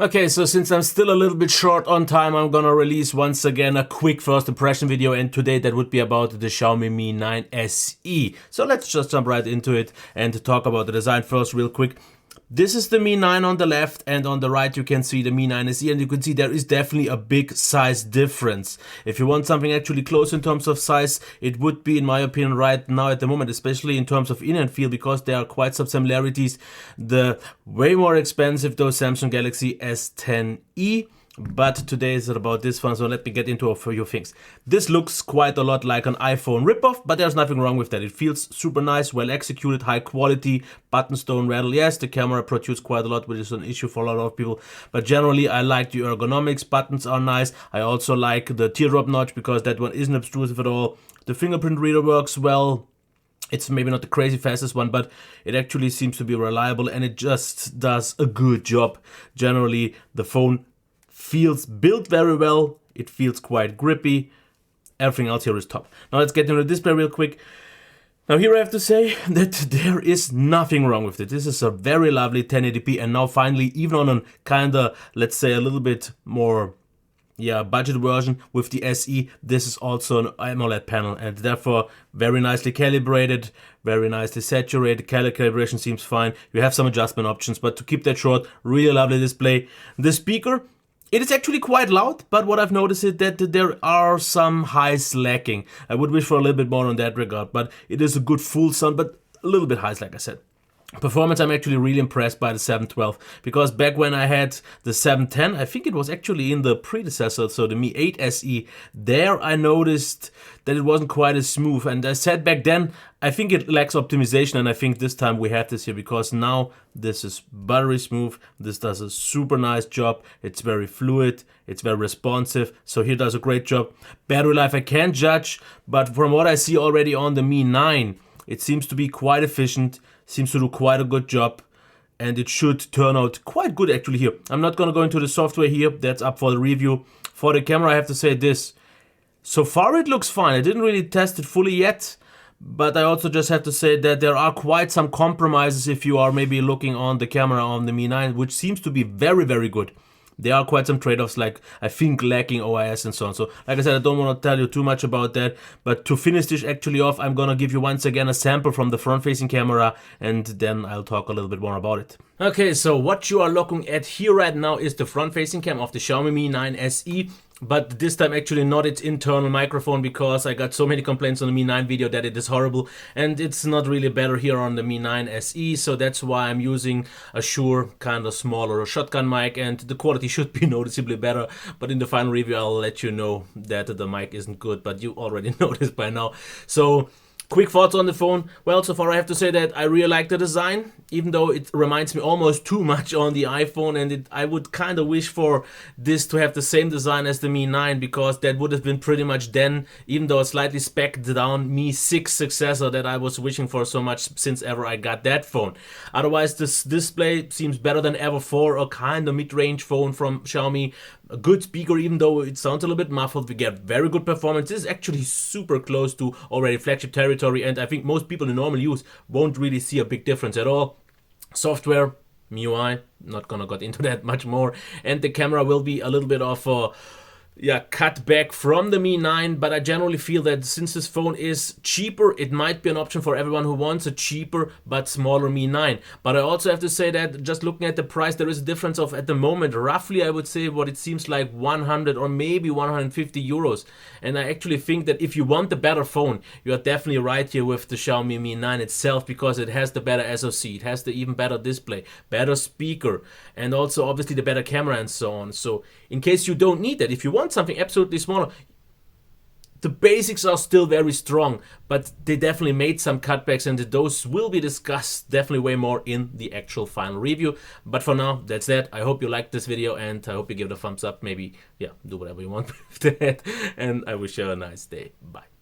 Okay, so since I'm still a little bit short on time, I'm gonna release once again a quick first impression video, and today that would be about the Xiaomi Mi 9 SE. So let's just jump right into it and talk about the design first real quick. This is the Mi 9 on the left, and on the right you can see the Mi 9 SE, and you can see there is definitely a big size difference. If you want something actually close in terms of size, it would be, in my opinion, right now at the moment, especially in terms of in-hand feel, because there are quite some similarities. The way more expensive though Samsung Galaxy S10e. But today is about this one, so let me get into a few things. This looks quite a lot like an iPhone ripoff, but there's nothing wrong with that. It feels super nice, well executed, high quality, buttons don't rattle. Yes, the camera protrudes quite a lot, which is an issue for a lot of people, but generally I like the ergonomics. Buttons are nice. I also like the teardrop notch because that one isn't obtrusive at all. The fingerprint reader works well. It's maybe not the crazy fastest one, but it actually seems to be reliable, and it just does a good job. Generally, the phone feels built very well, it feels quite grippy, everything else here is top. Now let's get into the display real quick. Now here I have to say that there is nothing wrong with it. This is a very lovely 1080p, and now finally, even on a kinda, let's say a little bit more budget version with the SE, this is also an Amoled panel, and therefore very nicely calibrated, very nicely saturated. Color calibration seems fine. You have some adjustment options, but to keep that short, really lovely display. The speaker, it is actually quite loud, but what I've noticed is that there are some highs lacking. I would wish for a little bit more on that regard, but it is a good full sound, but a little bit highs, like I said. Performance, I'm actually really impressed by the 712, because back when I had the 710, I think it was actually in the predecessor, so the Mi 8 SE, there I noticed that it wasn't quite as smooth, and I said back then, I think it lacks optimization, and I think this time we had this here, because now this is buttery smooth. This does a super nice job. It's very fluid, it's very responsive, so here does a great job. Battery life I can't judge, but from what I see already on the Mi 9, it seems to be quite efficient, seems to do quite a good job, and it should turn out quite good actually here. I'm not gonna go into the software here, that's up for the review. For the camera I have to say this. So far it looks fine. I didn't really test it fully yet, but I also just have to say that there are quite some compromises if you are maybe looking on the camera on the Mi 9, which seems to be very, very good. There are quite some trade-offs, like I think lacking OIS and so on. So like I said, I don't want to tell you too much about that, but to finish this actually off, I'm gonna give you once again a sample from the front-facing camera, and then I'll talk a little bit more about it. Okay, so what you are looking at here right now is the front-facing cam of the Xiaomi Mi 9 SE. But this time actually not its internal microphone, because I got so many complaints on the Mi 9 video that it is horrible, and it's not really better here on the Mi 9 SE, so that's why I'm using a Shure kind of smaller shotgun mic, and the quality should be noticeably better, but in the final review I'll let you know that the mic isn't good, but you already know this by now. So quick thoughts on the phone. Well, so far I have to say that I really like the design, even though it reminds me almost too much on the iPhone, and I would kind of wish for this to have the same design as the Mi 9, because that would have been pretty much then, even though a slightly spec'd down Mi 6 successor that I was wishing for so much since ever I got that phone. Otherwise, this display seems better than ever for a kind of mid-range phone from Xiaomi. A good speaker, even though it sounds a little bit muffled. We get very good performance. This is actually super close to already flagship territory, and I think most people in normal use won't really see a big difference at all. Software, MIUI, not gonna get into that much more, and the camera will be a little bit of a cut back from the Mi 9, but I generally feel that since this phone is cheaper, it might be an option for everyone who wants a cheaper but smaller Mi 9. But I also have to say that just looking at the price, there is a difference of, at the moment, roughly I would say what it seems like 100 or maybe 150 euros. And I actually think that if you want the better phone, you are definitely right here with the Xiaomi Mi 9 itself, because it has the better SoC, it has the even better display, better speaker, and also obviously the better camera and so on. So in case you don't need that, if you want something absolutely smaller, the basics are still very strong, but they definitely made some cutbacks, and those will be discussed definitely way more in the actual final review. But for now, that's that. I hope you liked this video, and I hope you give it a thumbs up. Maybe, do whatever you want with that, and I wish you a nice day. Bye.